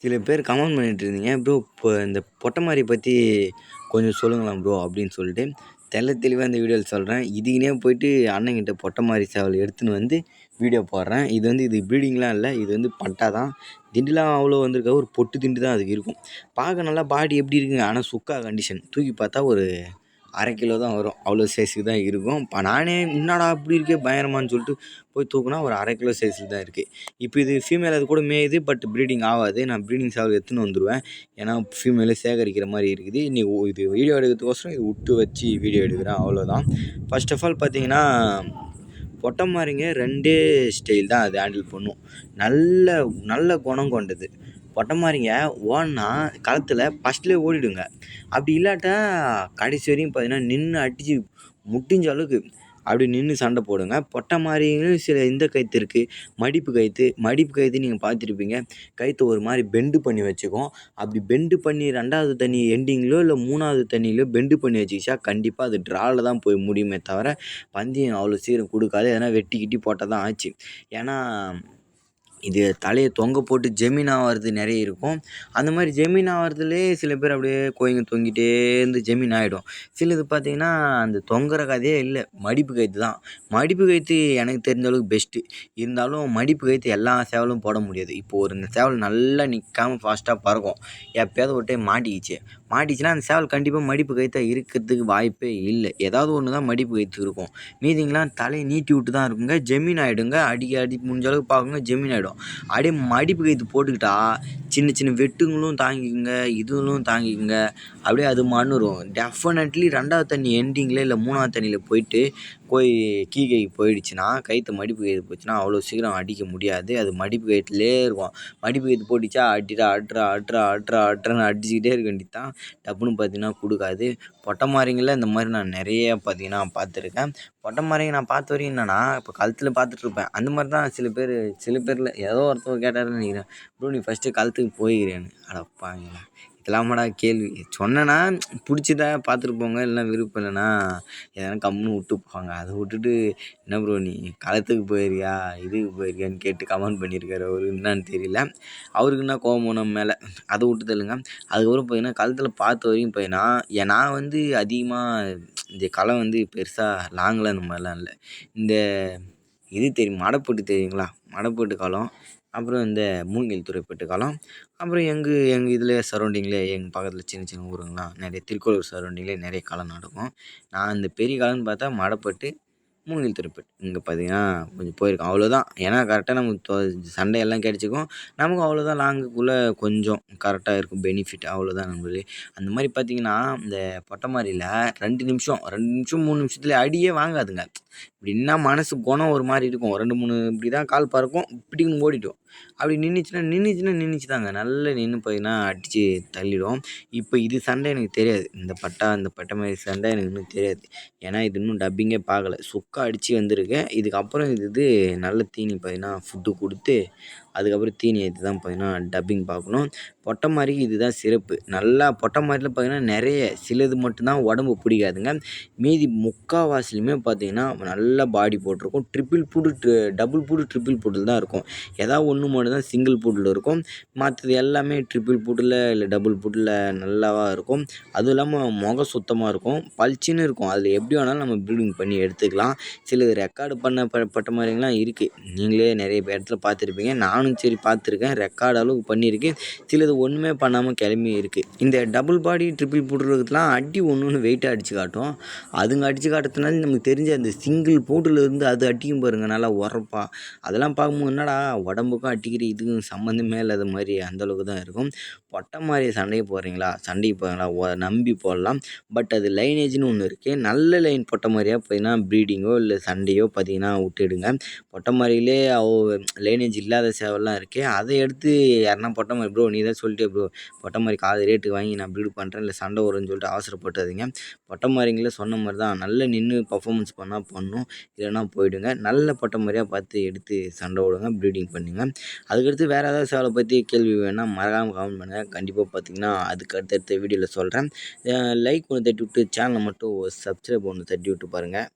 சில பேர் கமெண்ட் பண்ணிட்டு இருந்தீங்க, "ப்ரோ இப்போ இந்த பொட்டமாரி பத்தி கொஞ்சம் சொல்லுங்களேன் ப்ரோ" அப்படின்னு சொல்லிட்டு. தெளிவா இந்த வீடியோல சொல்றேன். இதுக்குன்னே போயிட்டு அண்ணன்கிட்ட பொட்டமாரி சேவல் எடுத்துன்னு வந்து வீடியோ போடுறேன். இது ப்ரீடிங்லாம் இல்ல. இது வந்து பட்டா தான். திண்டுலாம் அவ்வளோ வந்திருக்காது. ஒரு பொட்டு திண்டு தான் அதுக்கு இருக்கும். பார்க்க நல்லா பாடி எப்படி இருக்குங்க. ஆனா சுக்கா கண்டிஷன். தூக்கி பார்த்தா ஒரு 1/2 கிலோ தான் வரும். அவ்வளோ சைஸுக்கு தான் இருக்கும். நானே என்னடா இப்படி இருக்கே பயங்கரமான்னு சொல்லிட்டு போய் தூக்குனா ஒரு 1/2 கிலோ சைஸுக்கு தான் இருக்குது. இப்போ இது ஃபீமேல் அது கூட மேயுது. பட் ப்ரீடிங் ஆகாது. நான் ப்ரீடிங் சேவல் எடுத்துன்னு வந்துடுவேன். ஏன்னா ஃபீமேலே சேகரிக்கிற மாதிரி இருக்குது. இன்னைக்கு இது வீடியோ எடுக்கிறதுக்கோசரம் இது விட்டு வச்சு வீடியோ எடுக்கிறேன் அவ்வளோதான். ஃபர்ஸ்ட் ஆஃப் ஆல் பார்த்தீங்கன்னா, பொட்டமாரிங்க 2 ஸ்டைல் தான் அது ஹேண்டில் பண்ணும். நல்ல நல்ல குணம் கொண்டது. பொட்டமாரிங்க ஓடுனா களத்துல ஃபர்ஸ்ட்லேயே ஓடிடுங்க. அப்படி இல்லாட்டா கடைசி வரையும் பார்த்தீங்கன்னா, நின்று அடிச்சு முடிஞ்ச அளவுக்கு அப்படி நின்று சண்டை போடுங்க. பொட்டமாரியும் சில இந்த கயித்து இருக்குது. மடிப்பு கயித்து நீங்கள் பார்த்துருப்பீங்க. கயித்த ஒரு மாதிரி பெண்டு பண்ணி வச்சுக்கும். அப்படி பெண்டு பண்ணி 2வது தண்ணி எண்டிங்லையோ இல்லை 3வது தண்ணியிலையோ பெண்டு பண்ணி வச்சுக்கிச்சா கண்டிப்பாக அது ட்ராவில் தான் போய் முடியுமே தவிர பந்தயம் அவ்வளோ சீக்கிரம் கொடுக்காது. எதனா வெட்டி கிட்டி போட்டால் தான் ஆச்சு. ஏன்னா இது தலையை தொங்க போட்டு ஜெமின் ஆகிறது நிறைய இருக்கும். அந்த மாதிரி ஜெமின் ஆகிறதுலேயே சில பேர் அப்படியே கோயிங்க தொங்கிட்டே இருந்து ஜெமின் ஆகிடும். சிலது பார்த்தீங்கன்னா அந்த தொங்குற கதையே இல்லை. மடிப்பு கயிற்று தான். மடிப்பு கயிற்று எனக்கு தெரிஞ்ச அளவுக்கு பெஸ்ட்டு. இருந்தாலும் மடிப்பு கயிற்று எல்லா சேவலும் போட முடியாது. இப்போது ஒரு சேவல் நல்லா நிற்காமல் ஃபாஸ்ட்டாக பறக்கும். எப்போயாவது ஒரு டைம் மாட்டிச்சுன்னா அந்த சேவல் கண்டிப்பாக மடிப்பு கயிற்றா இருக்கிறதுக்கு வாய்ப்பே இல்லை. ஏதாவது ஒன்று தான் மடிப்பு கயிற்று இருக்கும். மீதிங்கெலாம் தலையை நீட்டி விட்டு தான் இருக்குங்க. ஜெமின் ஆகிடுங்க. அடி முடிஞ்ச அளவுக்கு பார்க்குங்க ஜெமின் ஆகிடும். அப்படியே மடிப்பு கயிற்று போட்டுக்கிட்டா சின்ன சின்ன வெட்டுங்களும் தாங்கிக்குங்க, இதுகளும் தாங்கிக்குங்க. அப்படியே அது மண்ணுரும். டெஃபினெட்லி 2வது தண்ணி எண்டிங்கில் இல்லை 3வது தண்ணியில் போயிட்டு கீகைக்கு போயிடுச்சுன்னா, கயிற்று மடிப்பு கயிறு போச்சுன்னா அவ்வளோ சீக்கிரம் அடிக்க முடியாது. அது மடிப்பு கயிற்றுலேயே இருக்கும். மடிப்பு கயிற்று போட்டுச்சா அட்றான்னு அடிச்சுக்கிட்டே இருக்க வேண்டியது தான். டப்புன்னு பார்த்தீங்கன்னா கொடுக்காது. பொட்டமாரிங்களில் இந்த மாதிரி நான் நிறைய பார்த்தீங்கன்னா பார்த்துருக்கேன். பொட்டமாரிங்க நான் பார்த்த வரையும் என்னென்னா, இப்போ கழுத்தில் பார்த்துட்ருப்பேன். அந்த மாதிரி தான் சில பேரில் ஏதோ ஒருத்தர் கேட்டாருன்னு நினைக்கிறேன், ப்ரோ நீ ஃபஸ்ட்டு கழுத்துக்கு போய்க்கிறேன்னு. அடப்பாவிங்களா, இதெல்லாமாடா கேள்வி. சொன்னேன்னா பிடிச்சதா பார்த்துட்டு போங்க. இல்லைனா விருப்பம் இல்லைன்னா எதனா கம்முன்னு விட்டு போவாங்க. அதை விட்டுட்டு என்ன ப்ரோ நீ களத்துக்கு போயிருக்கியா இதுக்கு போயிருக்கியான்னு கேட்டு கமெண்ட் பண்ணியிருக்காரு. அவரு என்னான்னு தெரியல. அவருக்கு என்ன கோவம் நம்ம மேலே, அதை விட்டு தள்ளுங்க. அதுக்கப்புறம் பார்த்தீங்கன்னா களத்தில் பார்த்த வரையும் பார்த்தீங்கன்னா நான் வந்து அதிகமாக இந்த களம் வந்து பெருசாக லாங்கில் அந்த மாதிரிலாம் இல்லை. இந்த இது தெரியும் மடப்பட்டு தெரியுங்களா, மடப்பட்டு களம், அப்புறம் இந்த மூங்கில் துறைப்பட்டு களம், அப்புறம் எங்கள் இதில் சரௌண்டிங்லேயே எங்கள் பக்கத்தில் சின்ன சின்ன ஊருங்கலாம் நிறைய திருக்கோளூர் சரௌண்டிங்லேயே நிறைய களம் நடக்கும். நான் இந்த பெரிய களம்னு பார்த்தா மடப்பட்டு, மூங்கில் துறைப்பட்டு இங்கே பார்த்தீங்கன்னா கொஞ்சம் போயிருக்கோம் அவ்வளோதான். ஏன்னா கரெக்டாக நமக்கு சண்டையெல்லாம் கிடச்சிக்கும். நமக்கும் அவ்வளோதான் லாங்குக்குள்ளே கொஞ்சம் கரெக்டாக இருக்கும் பெனிஃபிட் அவ்வளோதான் நம்மளே. அந்த மாதிரி பார்த்தீங்கன்னா இந்த பொட்டமாரியில் 2 நிமிஷம் 3 நிமிஷத்துல அடியே வாங்காதுங்க. இப்படின்னா மனசு குணம் ஒரு மாதிரி இருக்கும். 2, 3 இப்படி தான் கால் பறக்கும். இப்படின்னு ஓடிடும். அப்படி நின்றுச்சு தாங்க. நல்லா நின்று பார்த்தீங்கன்னா அடித்து தள்ளிடும். இப்போ இது சண்டை எனக்கு தெரியாது. இந்த பட்டமாரி சண்டை எனக்கு இன்னும் தெரியாது. ஏன்னா இது இன்னும் டப்பிங்கே பார்க்கல. சுக்கா அடித்து வந்திருக்கேன். இதுக்கப்புறம் இது நல்ல தீனி பார்த்தீங்கன்னா ஃபுட்டு கொடுத்து அதுக்கப்புறம் தீனி ஏற்றி தான் பார்த்தீங்கன்னா டப்பிங் பார்க்கணும். பொட்டமாரிக்கு இதுதான் சிறப்பு. நல்லா பொட்டமாரியில் பார்த்தீங்கன்னா நிறைய சிலது மட்டும்தான் உடம்பு பிடிக்காதுங்க. மீதி முக்கால்வாசிலுமே பார்த்தீங்கன்னா நல்லா பாடி போட்டிருக்கும். டபுள் பூட்டு ட்ரிபிள் பூட்டில் தான் இருக்கும். ஏதாவது ஒன்று மட்டும் தான் சிங்கிள் பூட்டில் இருக்கும். மற்றது எல்லாமே ட்ரிபிள் பூட்டில் இல்லை டபுள் பூட்டில் நல்லாவா இருக்கும். அதுவும் இல்லாமல் முகம் சுத்தமாக இருக்கும். பளிச்சுன்னு இருக்கும். அதில் எப்படி வேணாலும் நம்ம ப்ரீடிங் பண்ணி எடுத்துக்கலாம். சிலது ரெக்கார்டு பண்ண பொட்டமாரிங்கலாம் இருக்குது. நீங்களே நிறைய இடத்துல பார்த்துருப்பீங்க. நானும் சரி பார்த்துருக்கேன். ரெக்கார்டு அளவுக்கு பண்ணியிருக்கேன். சிலது ஒன்றுமே பண்ணாமல் கிளம்பி இருக்குது. இந்த டபுள் பாடி ட்ரிபிள் பூட்டுறதுலாம் அடி ஒன்று வெயிட்டாக அடித்து காட்டும். அதுங்க அடித்து காட்டுறதுனால நமக்கு தெரிஞ்ச அந்த சிங்கிள் பூட்டில் இருந்து அது அடிக்கும் பாருங்க நல்லா உரப்பா. அதெல்லாம் பார்க்கும்போது என்னடா உடம்புக்கும் அடிக்கிற இதுக்கும் சம்மந்தமே இல்லாத மாதிரி அந்தளவுக்கு தான் இருக்கும். பொட்டமாரி சண்டைக்கு போகிறீங்களா நம்பி போடலாம். பட் அது லைனேஜ்னு ஒன்று இருக்குது. நல்ல லைன் பொட்டமாரியாக பார்த்தீங்கன்னா ப்ரீடிங்கோ இல்லை சண்டையோ பார்த்தீங்கன்னா விட்டுடுங்க. பொட்டமாரியிலே லைனேஜ் இல்லாத சேவல்லாம் இருக்குது. அதை எடுத்து யாருன்னா பொட்டமாரி ப்ரோ நீ தான் சொல்லிட்டே ப்ரோ பொட்டமாரி காது ரேட்டுக்கு வாங்கி நான் ப்ரீட் பண்ணுறேன் இல்லை சண்டை வரும்னு சொல்லிட்டு அவசரப்பட்டாதீங்க. பொட்டமாரிங்களே சொன்ன மாதிரி தான் நல்லா நின்று பர்ஃபார்மன்ஸ் பண்ணால் பண்ணும். இல்லைன்னா போயிடுங்க. நல்ல பொட்டமாரியாக பார்த்து எடுத்து சண்டை விடுங்க. ப்ரீடிங் பண்ணுங்க. அதுக்கடுத்து வேறு ஏதாவது சேவலை பற்றி கேள்வி வேணால் மறக்காமல் கமெண்ட் பண்ணுங்கள். கண்டிப்பாக பார்த்தீங்கன்னா அதுக்கு அடுத்தடுத்த வீடியோவில் சொல்கிறேன். லைக் ஒன்று தட்டி விட்டு சேனலை மட்டும் சப்ஸ்கிரைப் ஒன்று தட்டி விட்டு பாருங்கள்.